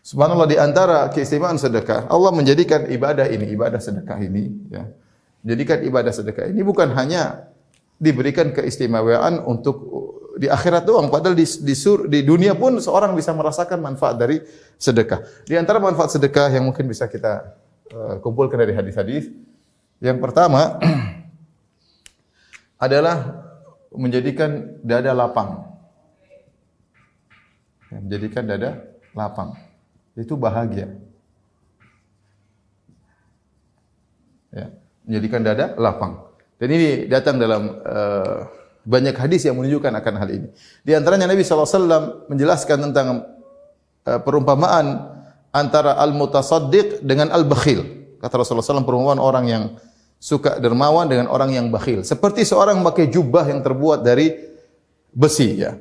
Subhanallah, di antara keistimewaan sedekah, Allah menjadikan ibadah ini, ibadah sedekah ini, ya. Menjadikan ibadah sedekah ini bukan hanya diberikan keistimewaan untuk di akhirat doang, padahal di dunia pun seorang bisa merasakan manfaat dari sedekah. Di antara manfaat sedekah yang mungkin bisa kita kumpulkan dari hadis-hadis, yang pertama adalah menjadikan dada lapang. Menjadikan dada lapang. Itu bahagia. Ya, menjadikan dada lapang. Dan ini datang dalam banyak hadis yang menunjukkan akan hal ini. Di antaranya Nabi SAW menjelaskan tentang perumpamaan antara al-mutasaddiq dengan al-bakhil. Kata Rasulullah SAW, perumpamaan orang yang suka dermawan dengan orang yang bakhil. Seperti seorang memakai jubah yang terbuat dari besi. Ya.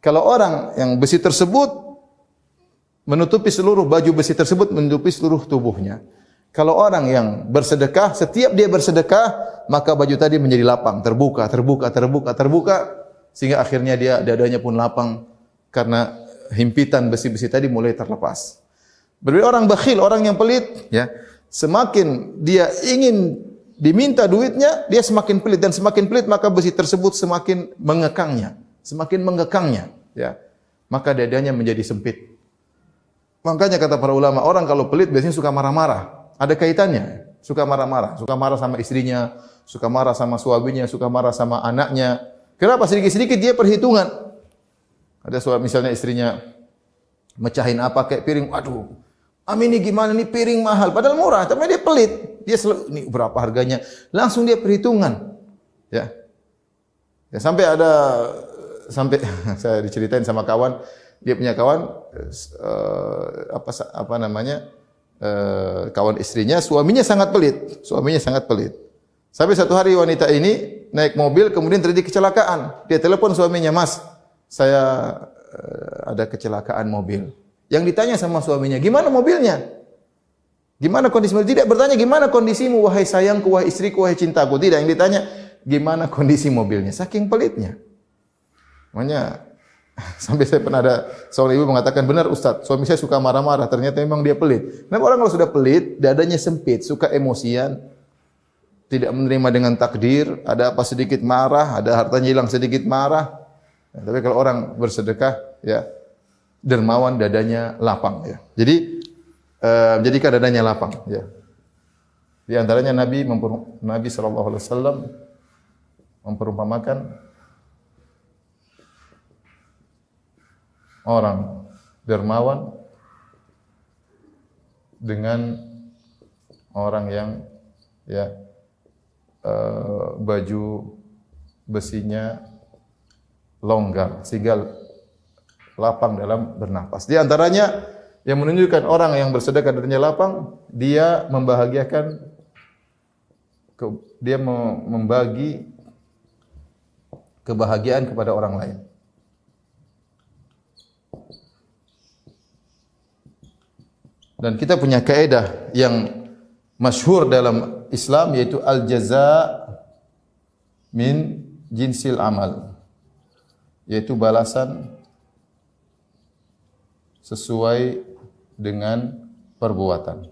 Kalau orang yang besi tersebut menutupi seluruh baju besi tersebut, menutupi seluruh tubuhnya. Kalau orang yang bersedekah, setiap dia bersedekah, maka baju tadi menjadi lapang, terbuka, sehingga akhirnya dia dadanya pun lapang karena himpitan besi-besi tadi mulai terlepas. Berbeda orang bakhil, orang yang pelit, ya, semakin dia ingin diminta duitnya, dia semakin pelit, dan semakin pelit maka besi tersebut semakin mengekangnya, ya. Maka dadanya menjadi sempit. Makanya kata para ulama, orang kalau pelit biasanya suka marah-marah. Ada kaitannya. Suka marah-marah. Suka marah sama istrinya, suka marah sama suaminya, suka marah sama anaknya. Kenapa? Sedikit-sedikit dia perhitungan. Ada suami misalnya istrinya mecahin apa kayak piring. Waduh, Amin ini gimana nih piring mahal. Padahal murah, tapi dia pelit. Dia selalu, ini berapa harganya. Langsung dia perhitungan. Ya. Ya sampai saya diceritain sama kawan. Dia punya kawan kawan istrinya, suaminya sangat pelit. Sampai satu hari wanita ini naik mobil kemudian terjadi kecelakaan. Dia telepon suaminya, "Mas, saya ada kecelakaan mobil." Yang ditanya sama suaminya, "Gimana mobilnya? Gimana kondisi mobil?" Tidak bertanya, "Gimana kondisimu wahai sayangku, wahai istriku, wahai cintaku?" Tidak, yang ditanya, "Gimana kondisi mobilnya?" Saking pelitnya. Makanya sampai saya pernah ada seorang ibu mengatakan, "Benar Ustaz, suami saya suka marah-marah, ternyata memang dia pelit." Kenapa orang kalau sudah pelit, dadanya sempit, suka emosian, tidak menerima dengan takdir, ada apa sedikit marah, ada hartanya hilang sedikit marah. Ya, tapi kalau orang bersedekah, ya dermawan, dadanya lapang. Ya. Jadi jadikan dadanya lapang. Ya. Di antaranya Nabi SAW memperumpamakan orang dermawan dengan orang yang baju besinya longgar sehingga lapang dalam bernapas. Di antaranya yang menunjukkan orang yang bersedekah dadanya lapang, dia membahagiakan, dia membagi kebahagiaan kepada orang lain. Dan kita punya kaidah yang masyhur dalam Islam, yaitu al-jaza min jinsil amal, yaitu balasan sesuai dengan perbuatan.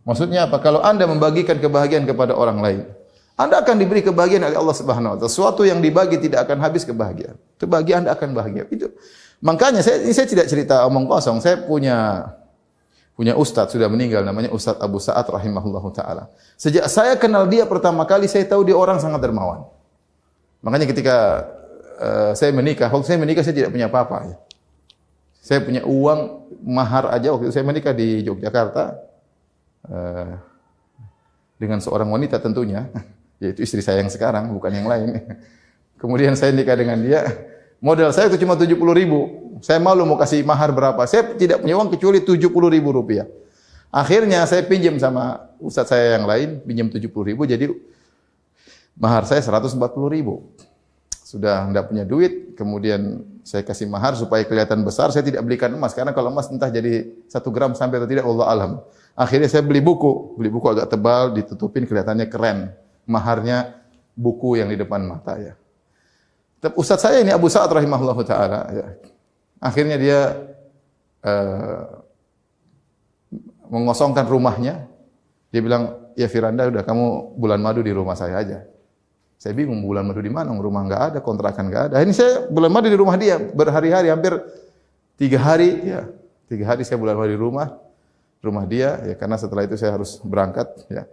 Maksudnya apa? Kalau Anda membagikan kebahagiaan kepada orang lain, Anda akan diberi kebahagiaan oleh Allah Subhanahu wa taala. Sesuatu yang dibagi tidak akan habis kebahagiaan. Itu bagi Anda akan bahagia. Itu. Makanya saya tidak cerita omong kosong. Saya punya ustaz sudah meninggal, namanya Ustaz Abu Sa'ad rahimahullahu taala. Sejak saya kenal dia pertama kali, saya tahu dia orang sangat dermawan. Makanya ketika saya menikah, waktu saya menikah saya tidak punya apa-apa. Ya. Saya punya uang mahar aja waktu itu saya menikah di Yogyakarta dengan seorang wanita tentunya, yaitu istri saya yang sekarang, bukan yang lain. Kemudian saya nikah dengan dia. Modal saya itu cuma 70.000. Saya malu mau kasih mahar berapa. Saya tidak punya uang kecuali 70.000 rupiah. Akhirnya saya pinjam sama ustaz saya yang lain, pinjam 70.000, jadi mahar saya 140.000. Sudah tidak punya duit, kemudian saya kasih mahar supaya kelihatan besar. Saya tidak belikan emas, karena kalau emas entah jadi 1 gram sampai atau tidak, Allah alam. Akhirnya saya beli buku agak tebal, ditutupin kelihatannya keren. Maharnya buku yang di depan mata ya. Ustaz saya ini Abu Sa'ad rahimahullahu taala ya. Akhirnya dia eh, mengosongkan rumahnya. Dia bilang, ya Firanda, udah kamu bulan madu di rumah saya aja. Saya bingung bulan madu di mana, rumah nggak ada, kontrakan nggak ada. Ini saya bulan madu di rumah dia, berhari-hari, hampir 3 hari, ya 3 hari saya bulan madu di rumah dia, ya karena setelah itu saya harus berangkat, ya.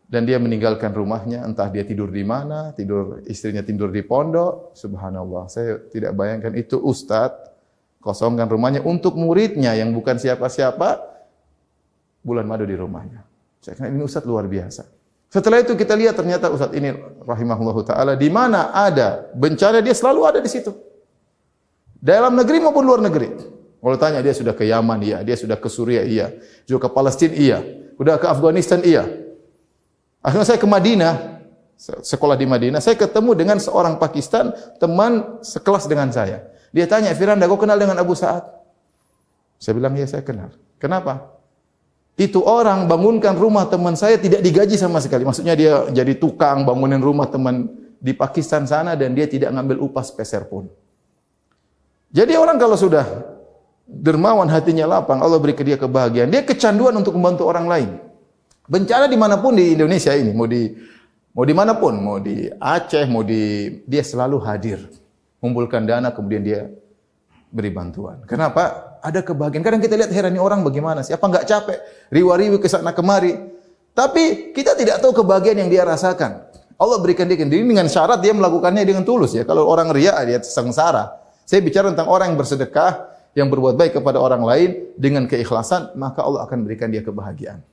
Dan dia meninggalkan rumahnya, entah dia tidur di mana, istrinya tidur di pondok. Subhanallah, saya tidak bayangkan itu ustadz kosongkan rumahnya untuk muridnya yang bukan siapa-siapa, bulan madu di rumahnya. Saya kira ini ustadz luar biasa. Setelah itu kita lihat ternyata ustadz ini rahimahullahu taala di mana ada bencana dia selalu ada di situ. Dalam negeri maupun luar negeri. Kalau tanya dia sudah ke Yaman, iya, dia sudah ke Suriah, iya, juga ke Palestina, iya, sudah ke Afghanistan, iya. Akhirnya saya ke Madinah, sekolah di Madinah, saya ketemu dengan seorang Pakistan, teman sekelas dengan saya. Dia tanya, Firanda, kau kenal dengan Abu Sa'ad? Saya bilang, ya saya kenal. Kenapa? Itu orang bangunkan rumah teman saya tidak digaji sama sekali. Maksudnya dia jadi tukang bangunin rumah teman di Pakistan sana dan dia tidak ngambil upah sepeser pun. Jadi orang kalau sudah dermawan, hatinya lapang, Allah beri ke dia kebahagiaan. Dia kecanduan untuk membantu orang lain. Bencana dimanapun di Indonesia ini, mau di manapun, mau di Aceh, dia selalu hadir. Mengumpulkan dana, kemudian dia beri bantuan. Kenapa? Ada kebahagiaan. Kadang kita lihat heran, ini orang bagaimana sih? Apa enggak capek? Riwa-riwi ke sana kemari. Tapi kita tidak tahu kebahagiaan yang dia rasakan. Allah berikan dia dengan syarat dia melakukannya dengan tulus ya. Kalau orang riya dia sengsara. Saya bicara tentang orang yang bersedekah, yang berbuat baik kepada orang lain dengan keikhlasan, maka Allah akan berikan dia kebahagiaan.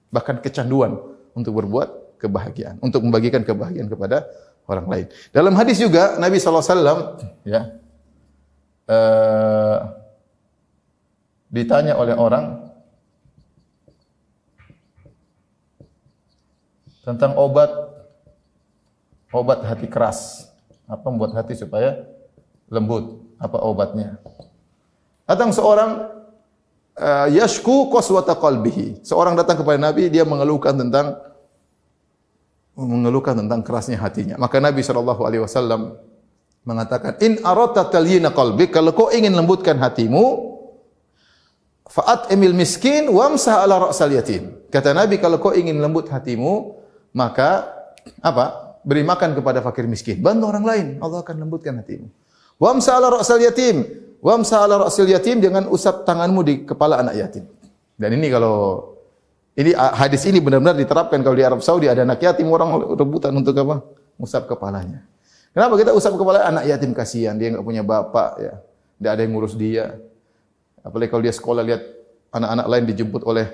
Bahkan kecanduan untuk berbuat kebahagiaan, untuk membagikan kebahagiaan kepada orang lain. Dalam hadis juga Nabi SAW ya, ditanya oleh orang tentang obat hati keras. Apa membuat hati supaya lembut? Apa obatnya? Datang seorang yashku qaswata qalbihi. Seorang datang kepada Nabi, dia mengeluhkan tentang kerasnya hatinya. Maka Nabi SAW mengatakan, in aradta talyina qalbik, kalau kau ingin lembutkan hatimu, fa'at emil miskin wamsah ala ra'sal yatim. Kata Nabi, kalau kau ingin lembut hatimu, maka apa? Beri makan kepada fakir miskin. Bantu orang lain, Allah akan lembutkan hatimu. Wamsah ala ra'sal yatim. Wamsah ala ra'sil yatim, jangan usap tanganmu di kepala anak yatim. Dan ini hadis ini benar-benar diterapkan kalau di Arab Saudi ada anak yatim, orang rebutan untuk apa? Usap kepalanya. Kenapa kita usap kepala anak yatim? Kasihan, dia enggak punya bapak ya. Enggak ada yang ngurus dia. Apalagi kalau dia sekolah lihat anak-anak lain dijemput oleh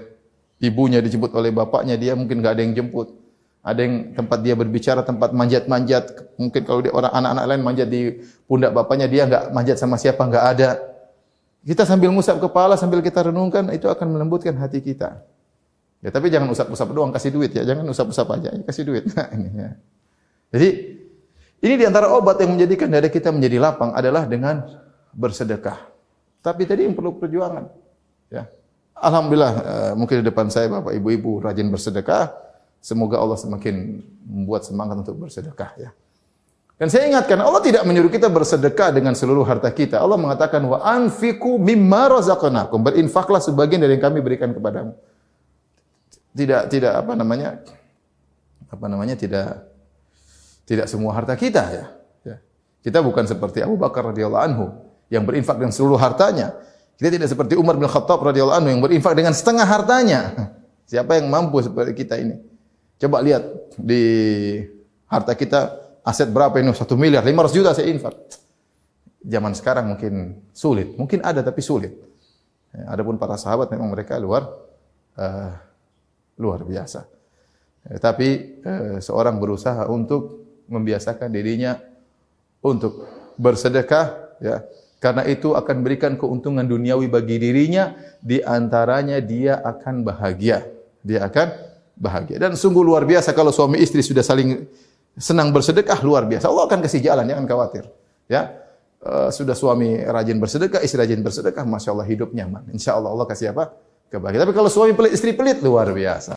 ibunya, dijemput oleh bapaknya, dia mungkin enggak ada yang jemput. Ada yang tempat dia berbicara, tempat manjat-manjat. Mungkin kalau dia anak-anak lain manjat di pundak bapaknya, dia enggak manjat sama siapa, enggak ada. Kita sambil ngusap kepala, sambil kita renungkan, itu akan melembutkan hati kita. Ya, tapi jangan usap-usap doang, kasih duit ya. Jangan usap-usap aja, ya, kasih duit. Nah, ini ya. Jadi, ini di antara obat yang menjadikan dada kita menjadi lapang adalah dengan bersedekah. Tapi tadi yang perlu perjuangan. Ya. Alhamdulillah, mungkin di depan saya Bapak Ibu-ibu rajin bersedekah. Semoga Allah semakin membuat semangat untuk bersedekah ya. Dan saya ingatkan, Allah tidak menyuruh kita bersedekah dengan seluruh harta kita. Allah mengatakan wa anfiqu mimma razaqnakum, berinfaklah sebagian dari yang kami berikan kepadamu. Tidak semua harta kita ya. Kita bukan seperti Abu Bakar radhiyallahu anhu yang berinfak dengan seluruh hartanya. Kita tidak seperti Umar bin Khattab radhiyallahu anhu yang berinfak dengan setengah hartanya. Siapa yang mampu seperti kita ini? Coba lihat di harta kita, aset berapa ini? 1 miliar, 500 juta saya infak. Zaman sekarang mungkin sulit. Mungkin ada tapi sulit. Adapun para sahabat memang mereka luar biasa. Tapi seorang berusaha untuk membiasakan dirinya untuk bersedekah ya. Karena itu akan berikan keuntungan duniawi bagi dirinya, di antaranya dia akan bahagia. Dia akan bahagia. Dan sungguh luar biasa kalau suami istri sudah saling senang bersedekah, luar biasa. Allah akan kasih jalan, jangan khawatir. Ya, sudah suami rajin bersedekah, istri rajin bersedekah, masya Allah hidup nyaman. Insya Allah Allah kasih apa? Kebahagiaan. Tapi kalau suami pelit, istri pelit, luar biasa.